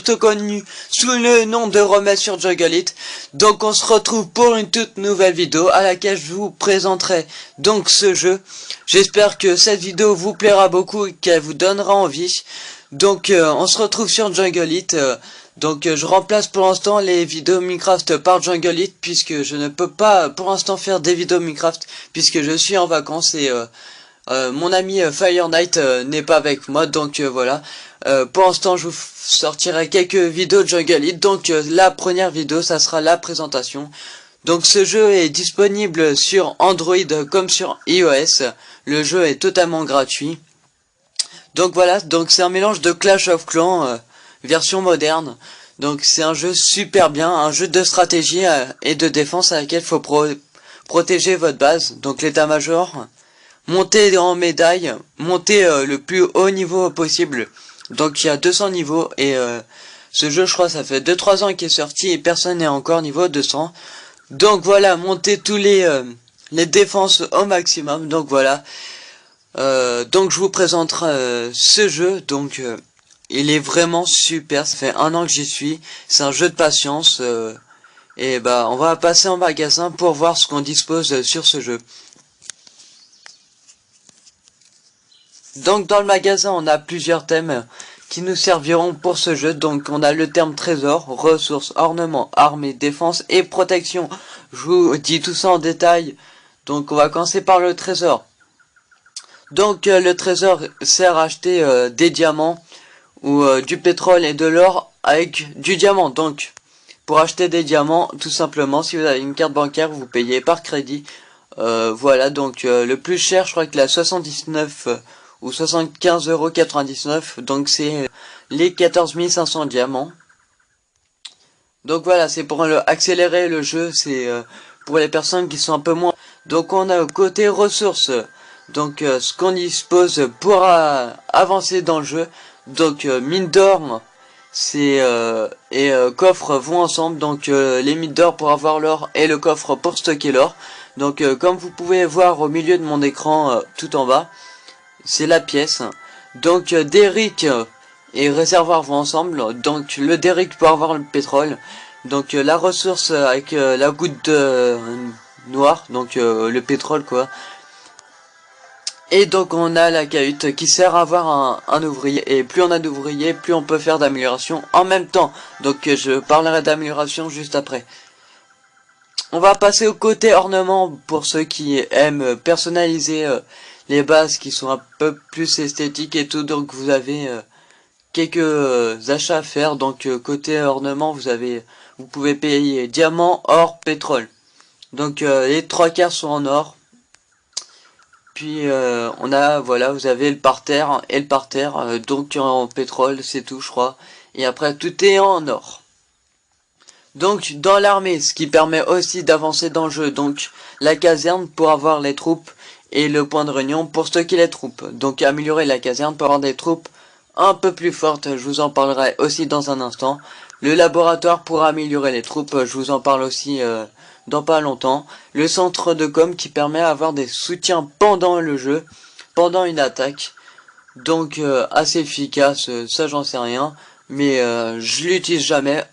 surtout connu sous le nom de Remède sur Jungle It. Donc on se retrouve pour une toute nouvelle vidéo à laquelle je vous présenterai donc ce jeu. J'espère que cette vidéo vous plaira beaucoup et qu'elle vous donnera envie. Donc on se retrouve sur Jungle It. Je remplace pour l'instant les vidéos Minecraft par Jungle It, puisque je ne peux pas pour l'instant faire des vidéos Minecraft puisque je suis en vacances et mon ami Fire Knight n'est pas avec moi, donc voilà. Pour l'instant je vous sortirai quelques vidéos de Jungle It. Donc la première vidéo ça sera la présentation. Donc ce jeu est disponible sur Android comme sur iOS. Le jeu est totalement gratuit. Donc voilà, donc c'est un mélange de Clash of Clans version moderne. Donc c'est un jeu super bien, un jeu de stratégie et de défense à laquelle il faut protéger votre base, donc l'état-major, monter en médaille, monter le plus haut niveau possible. Donc il y a 200 niveaux et ce jeu je crois ça fait 2-3 ans qu'il est sorti et personne n'est encore niveau 200. Donc voilà, monter tous les défenses au maximum. Donc voilà, donc je vous présenterai ce jeu. Donc il est vraiment super, ça fait 1 an que j'y suis, c'est un jeu de patience, et bah on va passer en magasin pour voir ce qu'on dispose sur ce jeu. Donc dans le magasin on a plusieurs thèmes qui nous serviront pour ce jeu. Donc on a le terme trésor, ressources, ornements, armée, défense et protection. Je vous dis tout ça en détail. Donc on va commencer par le trésor. Donc le trésor sert à acheter des diamants ou du pétrole et de l'or avec du diamant. Donc pour acheter des diamants, tout simplement, si vous avez une carte bancaire, vous payez par crédit. Voilà, donc le plus cher je crois qu'il est à 79 ou 75,99 €. Donc c'est les 14 500 diamants. Donc voilà, c'est pour accélérer le jeu, c'est pour les personnes qui sont un peu moins. Donc on a côté ressources, donc ce qu'on dispose pour avancer dans le jeu. Donc mine d'or et coffre vont ensemble. Donc les mines d'or pour avoir l'or et le coffre pour stocker l'or. Donc comme vous pouvez voir au milieu de mon écran tout en bas, c'est la pièce. Donc derrick et réservoir vont ensemble. Donc le derrick pour avoir le pétrole. Donc la ressource avec la goutte noire, donc le pétrole quoi. Et donc on a la cahute qui sert à avoir un ouvrier, et plus on a d'ouvriers, plus on peut faire d'amélioration en même temps. Donc je parlerai d'amélioration juste après. On va passer au côté ornement pour ceux qui aiment personnaliser les bases qui sont un peu plus esthétiques et tout. Donc vous avez quelques achats à faire. Donc côté ornement vous pouvez payer diamant, or, pétrole. Donc les 3/4 sont en or. Puis on a, voilà, vous avez le parterre et le parterre, donc en pétrole, c'est tout je crois. Et après tout est en or. Donc dans l'armée, ce qui permet aussi d'avancer dans le jeu, donc la caserne pour avoir les troupes et le point de réunion pour stocker les troupes. Donc améliorer la caserne pour avoir des troupes un peu plus fortes, je vous en parlerai aussi dans un instant. Le laboratoire pour améliorer les troupes, je vous en parle aussi dans pas longtemps. Le centre de com qui permet d'avoir des soutiens pendant le jeu, pendant une attaque. Donc assez efficace, ça j'en sais rien, mais je l'utilise jamais,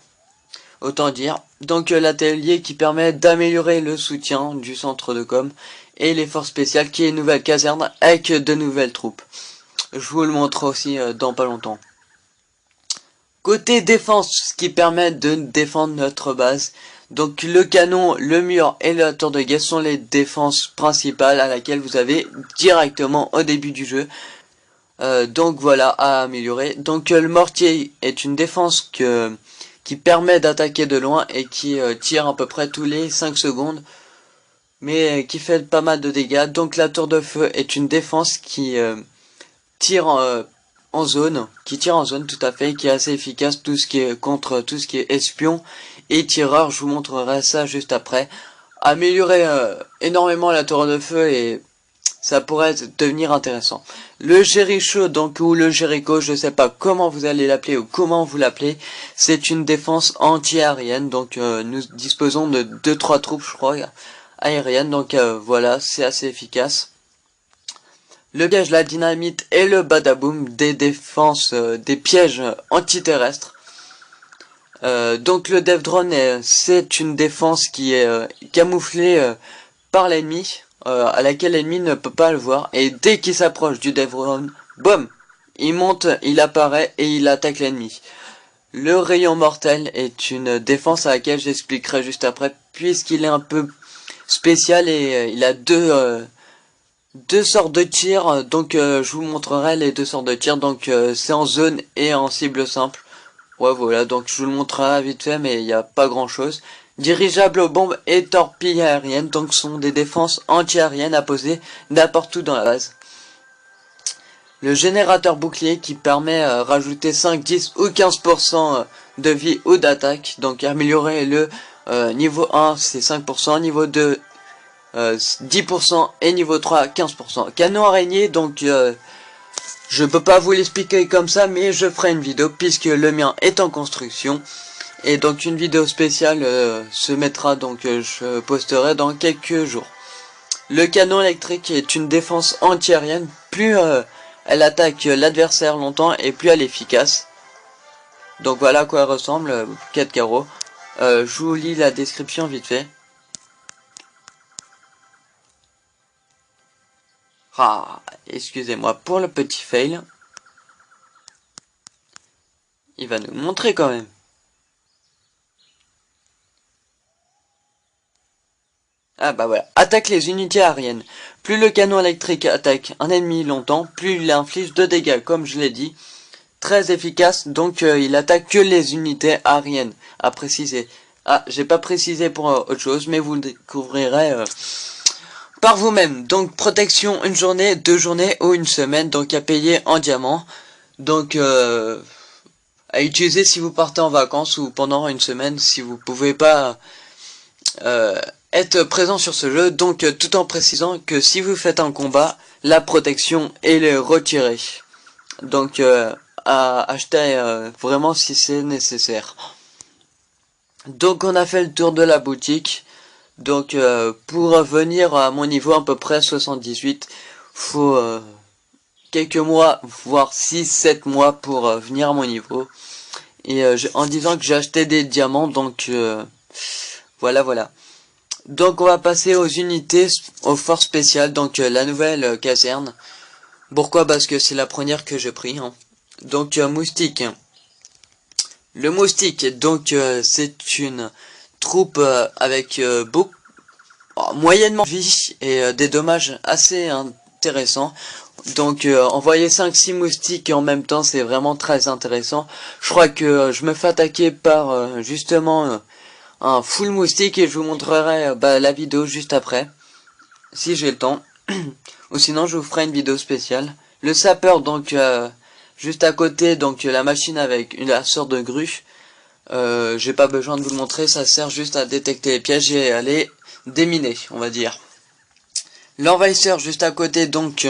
autant dire. Donc l'atelier qui permet d'améliorer le soutien du centre de com. Et les forces spéciales qui est une nouvelle caserne avec de nouvelles troupes. Je vous le montre aussi dans pas longtemps. Côté défense, ce qui permet de défendre notre base. Donc le canon, le mur et la tour de guet sont les défenses principales à laquelle vous avez directement au début du jeu. Donc voilà, à améliorer. Donc le mortier est une défense qui permet d'attaquer de loin et qui tire à peu près tous les 5 secondes. Mais qui fait pas mal de dégâts. Donc la tour de feu est une défense qui tire en zone, tout à fait, qui est assez efficace contre tout ce qui est espion et tireur. Je vous montrerai ça juste après. Améliorer énormément la tour de feu et ça pourrait devenir intéressant. Le Jericho, donc, ou le Jericho, je sais pas comment vous allez l'appeler ou comment vous l'appelez, c'est une défense anti-aérienne. Donc nous disposons de 2-3 troupes je crois aériennes. Donc voilà, c'est assez efficace. Le piège, la dynamite et le badaboom, des défenses, des pièges antiterrestres. Donc le Dev Drone, c'est une défense qui est camouflée par l'ennemi, à laquelle l'ennemi ne peut pas le voir. Et dès qu'il s'approche du Dev Drone, boum, il monte, il apparaît et il attaque l'ennemi. Le rayon mortel est une défense à laquelle j'expliquerai juste après, puisqu'il est un peu spécial et il a deux sortes de tirs. Donc je vous montrerai les deux sortes de tirs. Donc c'est en zone et en cible simple. Ouais, voilà, donc je vous le montrerai vite fait, mais il n'y a pas grand chose. Dirigeables aux bombes et torpilles aériennes, donc sont des défenses anti-aériennes à poser n'importe où dans la base. Le générateur bouclier qui permet rajouter 5, 10 ou 15% de vie ou d'attaque. Donc améliorer le niveau 1 c'est 5%, niveau 2 10% et niveau 3 15%. Canon araignée, donc je peux pas vous l'expliquer comme ça, mais je ferai une vidéo puisque le mien est en construction. Et donc une vidéo spéciale se mettra, donc je posterai dans quelques jours. Le canon électrique est une défense anti-aérienne. Plus elle attaque l'adversaire longtemps et plus elle est efficace. Donc voilà à quoi elle ressemble, 4 carreaux. Je vous lis la description vite fait. Ah, excusez-moi pour le petit fail. Il va nous montrer quand même. Ah bah voilà. Attaque les unités aériennes. Plus le canon électrique attaque un ennemi longtemps, plus il inflige de dégâts, comme je l'ai dit. Très efficace, donc il attaque que les unités aériennes. À préciser. Ah, j'ai pas précisé pour autre chose, mais vous le découvrirez par vous-même. Donc protection une journée, 2 journées ou une semaine, donc à payer en diamant. Donc à utiliser si vous partez en vacances ou pendant une semaine si vous pouvez pas être présent sur ce jeu. Donc tout en précisant que si vous faites un combat, la protection est retirée. Donc à acheter vraiment si c'est nécessaire. Donc on a fait le tour de la boutique. Donc pour venir à mon niveau à peu près 78, faut quelques mois, voire 6-7 mois pour venir à mon niveau. Et en disant que j'ai acheté des diamants, donc voilà. Donc on va passer aux unités, aux forces spéciales, donc la nouvelle caserne. Pourquoi? Parce que c'est la première que j'ai pris. Hein. Donc moustique. Le moustique, donc c'est une troupe avec moyennement de vie et des dommages assez intéressants. Donc envoyer 5-6 moustiques en même temps, c'est vraiment très intéressant. Je crois que je me fais attaquer par justement un full moustique et je vous montrerai la vidéo juste après, si j'ai le temps. Ou sinon je vous ferai une vidéo spéciale. Le sapeur, donc juste à côté, donc la machine avec la sorte de grue. J'ai pas besoin de vous le montrer, ça sert juste à détecter les pièges et à les déminer, on va dire. L'envahisseur juste à côté, donc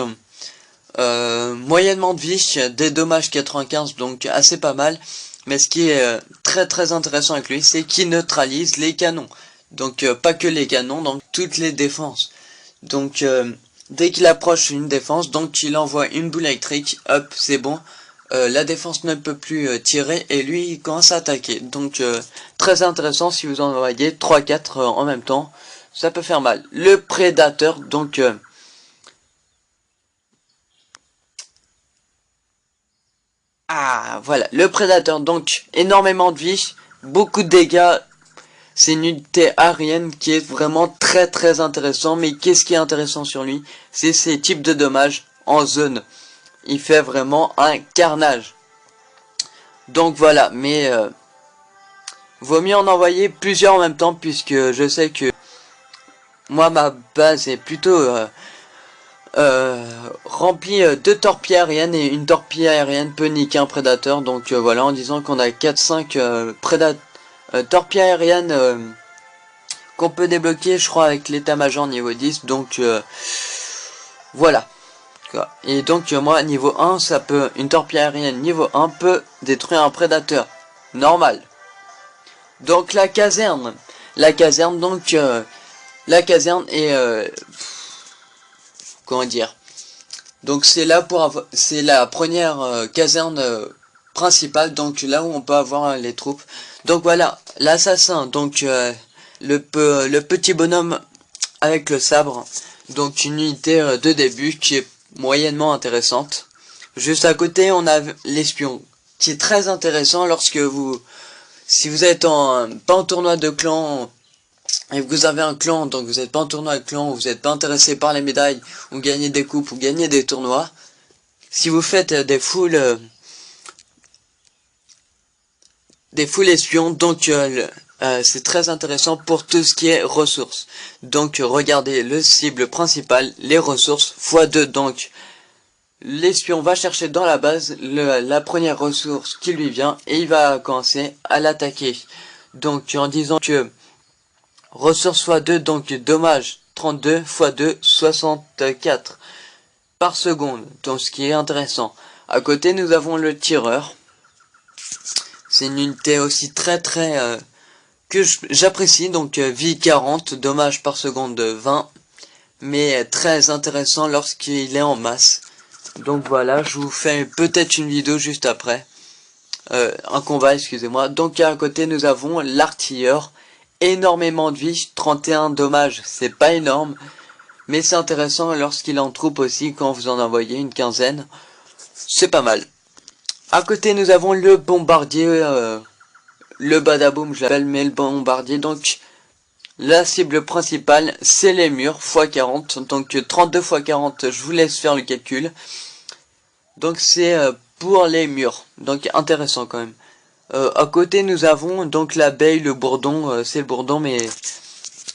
moyennement de vie, des dommages 95, donc assez pas mal. Mais ce qui est très intéressant avec lui, c'est qu'il neutralise les canons. Donc pas que les canons, donc toutes les défenses. Donc dès qu'il approche une défense, donc il envoie une boule électrique, hop, c'est bon. La défense ne peut plus tirer et lui il commence à attaquer. Donc très intéressant si vous en envoyez 3-4 en même temps. Ça peut faire mal. Le prédateur, donc voilà, le prédateur, donc énormément de vie, beaucoup de dégâts. C'est une unité aérienne qui est vraiment très intéressant. Mais qu'est-ce qui est intéressant sur lui? C'est ses types de dommages en zone. Il fait vraiment un carnage. Donc voilà, mais vaut mieux en envoyer plusieurs en même temps, puisque je sais que moi ma base est plutôt remplie de torpilles aériennes, et une torpille aérienne peut niquer un prédateur. Donc voilà, en disant qu'on a 4-5 torpilles aériennes qu'on peut débloquer, je crois, avec l'état-major niveau 10. Donc voilà. Et donc moi niveau 1, ça peut, une torpille aérienne niveau 1 peut détruire un prédateur normal. Donc la caserne donc la caserne est comment dire, donc c'est là pour c'est la première caserne principal, donc là où on peut avoir les troupes. Donc voilà, l'assassin, donc le petit bonhomme avec le sabre, donc une unité de début qui est moyennement intéressante. Juste à côté, on a l'espion, qui est très intéressant lorsque si vous êtes pas en tournoi de clan, et que vous avez un clan, donc vous n'êtes pas en tournoi de clan, ou vous n'êtes pas intéressé par les médailles, ou gagner des coupes, ou gagner des tournois, si vous faites des foules espions, donc c'est très intéressant pour tout ce qui est ressources. Donc regardez le cible principal, les ressources x2, donc l'espion va chercher dans la base la première ressource qui lui vient et il va commencer à l'attaquer. Donc en disant que ressources x2, donc dommage 32 x2 64 par seconde, donc ce qui est intéressant. À côté nous avons le tireur. C'est une unité aussi très que j'apprécie, donc vie 40, dommage par seconde de 20, mais très intéressant lorsqu'il est en masse. Donc voilà, je vous fais peut-être une vidéo juste après, un combat, excusez-moi. Donc à côté nous avons l'artilleur, énormément de vie, 31 dommages, c'est pas énorme, mais c'est intéressant lorsqu'il est en troupe aussi, quand vous en envoyez une quinzaine, c'est pas mal. À côté nous avons le bombardier, le badaboom je l'appelle, mais le bombardier, donc la cible principale c'est les murs x40, donc 32 x 40, je vous laisse faire le calcul. Donc c'est pour les murs, donc intéressant quand même. À côté nous avons donc l'abeille, le bourdon, c'est le bourdon mais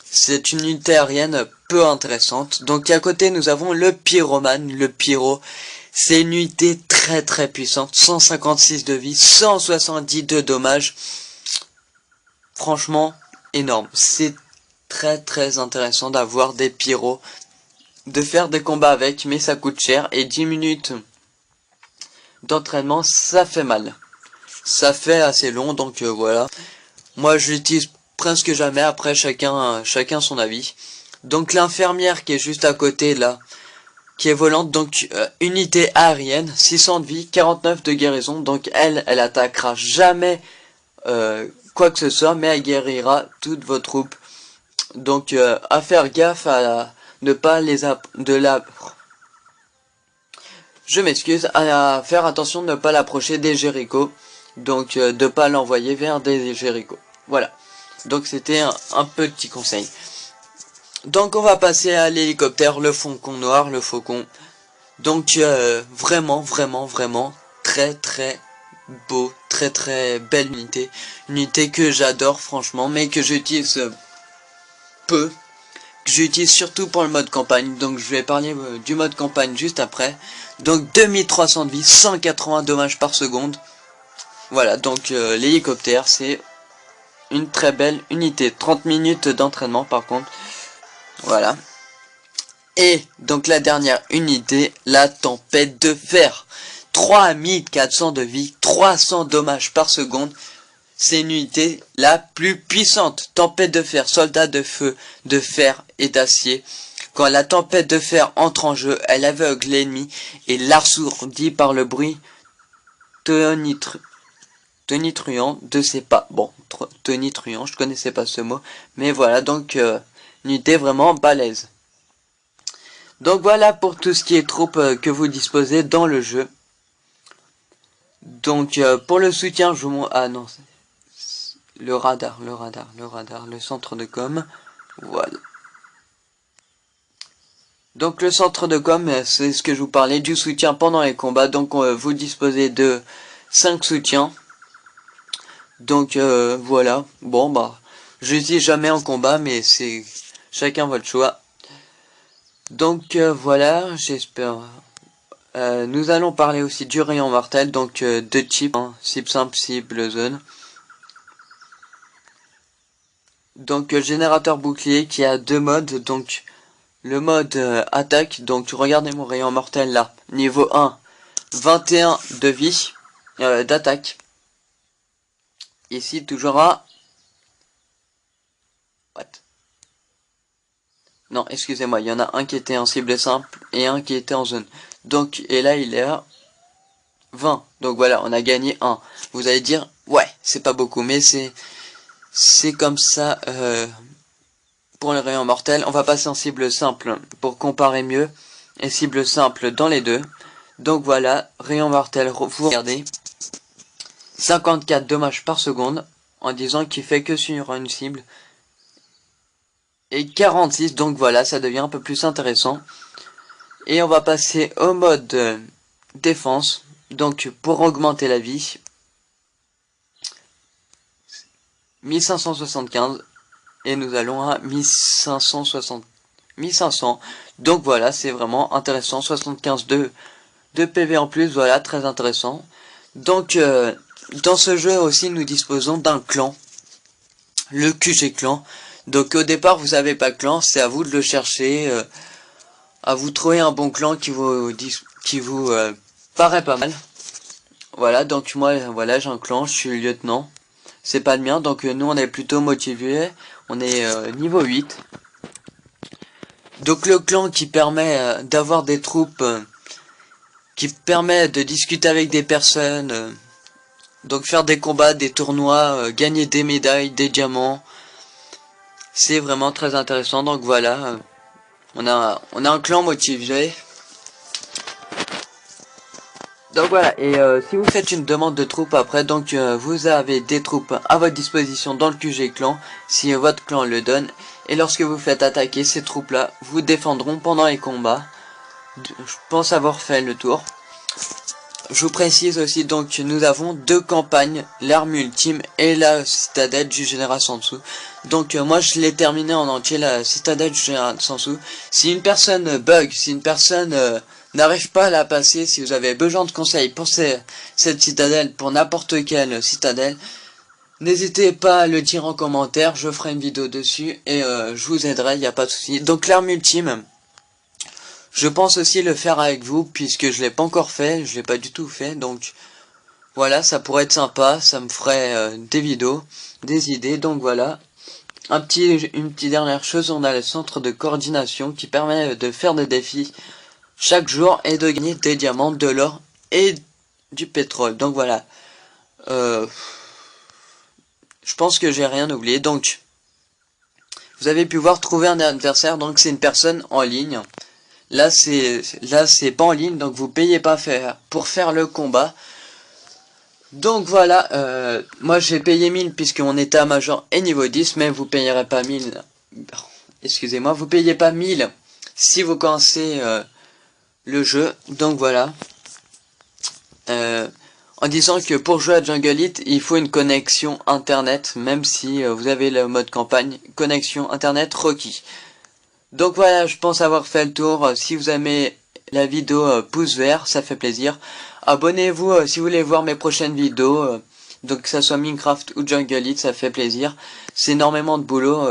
c'est une unité aérienne peu intéressante. Donc à côté nous avons le pyromane, le pyro. C'est une unité très puissante, 156 de vie, 170 de dommages. Franchement, énorme. C'est très intéressant d'avoir des pyros, de faire des combats avec, mais ça coûte cher. Et 10 minutes d'entraînement, ça fait mal. Ça fait assez long, donc voilà. Moi, je l'utilise presque jamais, après chacun son avis. Donc l'infirmière qui est juste à côté, là, qui est volante, donc unité aérienne, 600 de vie, 49 de guérison, donc elle attaquera jamais quoi que ce soit, mais elle guérira toutes vos troupes. Donc à faire gaffe à ne pas je m'excuse, à faire attention de ne pas l'approcher des Jéricho, donc de pas l'envoyer vers des Jéricho. Voilà, donc c'était un petit conseil. Donc on va passer à l'hélicoptère, le faucon noir, le faucon. Donc vraiment très beau, très belle unité. Une unité que j'adore franchement, mais que j'utilise peu. Que j'utilise surtout pour le mode campagne. Donc je vais parler du mode campagne juste après. Donc 2300 de vie, 180 dommages par seconde. Voilà, donc l'hélicoptère c'est une très belle unité. 30 minutes d'entraînement par contre. Voilà. Et donc la dernière unité, la tempête de fer. 3400 de vie, 300 dommages par seconde. C'est une unité la plus puissante. Tempête de fer, soldat de feu, de fer et d'acier. Quand la tempête de fer entre en jeu, elle aveugle l'ennemi et l'assourdit par le bruit tonitruant de ses pas. Bon, tonitruant, je connaissais pas ce mot. Mais voilà, donc une unité vraiment balèze. Donc voilà pour tout ce qui est troupes que vous disposez dans le jeu. Donc pour le soutien, je vous montre... Ah non, le radar, le centre de com. Voilà. Donc le centre de com, c'est ce que je vous parlais, du soutien pendant les combats. Donc vous disposez de 5 soutiens. Donc voilà. Bon bah, je dis jamais en combat, mais c'est chacun votre choix. Donc voilà, j'espère. Nous allons parler aussi du rayon mortel, donc deux types, hein, cible simple, cible zone. Donc générateur bouclier qui a deux modes, donc le mode attaque, donc regardez mon rayon mortel là, niveau 1, 21 de vie, d'attaque. Ici toujours à... What? Non, excusez-moi, il y en a un qui était en cible simple et un qui était en zone. Donc, et là il est à 20. Donc voilà, on a gagné 1. Vous allez dire, ouais, c'est pas beaucoup, mais c'est comme ça pour les rayons mortels. On va passer en cible simple pour comparer mieux. Et cible simple dans les deux. Donc voilà, rayon mortel, vous regardez. 54 dommages par seconde, en disant qu'il fait que sur une cible. Et 46, donc voilà, ça devient un peu plus intéressant. Et on va passer au mode défense. Donc pour augmenter la vie, 1575. Et nous allons à 1500. Donc voilà, c'est vraiment intéressant. 75 de PV en plus, voilà, très intéressant. Donc dans ce jeu aussi, nous disposons d'un clan. Le QG clan. Donc au départ, vous n'avez pas de clan, c'est à vous de le chercher. À vous trouver un bon clan qui vous paraît pas mal. Voilà, donc moi, voilà, j'ai un clan, je suis lieutenant. C'est pas le mien, donc nous on est plutôt motivés. On est niveau 8. Donc le clan qui permet d'avoir des troupes, qui permet de discuter avec des personnes, donc faire des combats, des tournois, gagner des médailles, des diamants. C'est vraiment très intéressant, donc voilà. On a un clan motivé. Donc voilà, et si vous faites une demande de troupes après, donc vous avez des troupes à votre disposition dans le QG clan, si votre clan le donne, et lorsque vous faites attaquer, ces troupes là vous défendront pendant les combats. Je pense avoir fait le tour. Je vous précise aussi donc que nous avons deux campagnes, l'arme ultime et la citadelle du général Sansu. Donc moi je l'ai terminé en entier, la citadelle du général Sansu. Si une personne bug, si une personne n'arrive pas à la passer, si vous avez besoin de conseils pour cette citadelle, pour n'importe quelle citadelle, n'hésitez pas à le dire en commentaire, je ferai une vidéo dessus et je vous aiderai, il n'y a pas de souci. Donc l'arme ultime, je pense aussi le faire avec vous, puisque je l'ai pas encore fait, je l'ai pas du tout fait, donc voilà, ça pourrait être sympa, ça me ferait des vidéos, des idées, donc voilà. Une petite dernière chose, on a le centre de coordination qui permet de faire des défis chaque jour et de gagner des diamants, de l'or et du pétrole, donc voilà. Je pense que j'ai rien oublié, donc vous avez pu voir trouver un adversaire, donc c'est une personne en ligne. Là c'est pas en ligne, donc vous payez pas pour faire le combat. Donc voilà, moi j'ai payé 1000 puisque mon état major est niveau 10, mais vous payerez pas 1000. Excusez-moi, vous payez pas 1000 si vous commencez le jeu. Donc voilà. En disant que pour jouer à Jungle Elite, il faut une connexion internet, même si vous avez le mode campagne, connexion internet requis. Donc voilà, je pense avoir fait le tour. Si vous aimez la vidéo, pouce vert, ça fait plaisir. Abonnez-vous si vous voulez voir mes prochaines vidéos. Donc que ça soit Minecraft ou Jungle Elite, ça fait plaisir. C'est énormément de boulot.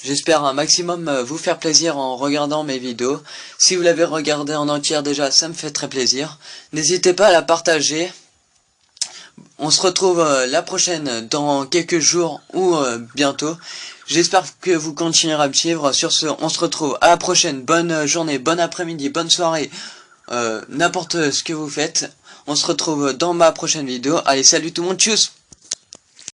J'espère un maximum vous faire plaisir en regardant mes vidéos. Si vous l'avez regardé en entière déjà, ça me fait très plaisir. N'hésitez pas à la partager. On se retrouve la prochaine dans quelques jours ou bientôt. J'espère que vous continuerez à me suivre. Sur ce, on se retrouve à la prochaine. Bonne journée, bon après-midi, bonne soirée. N'importe ce que vous faites. On se retrouve dans ma prochaine vidéo. Allez, salut tout le monde, tchuss!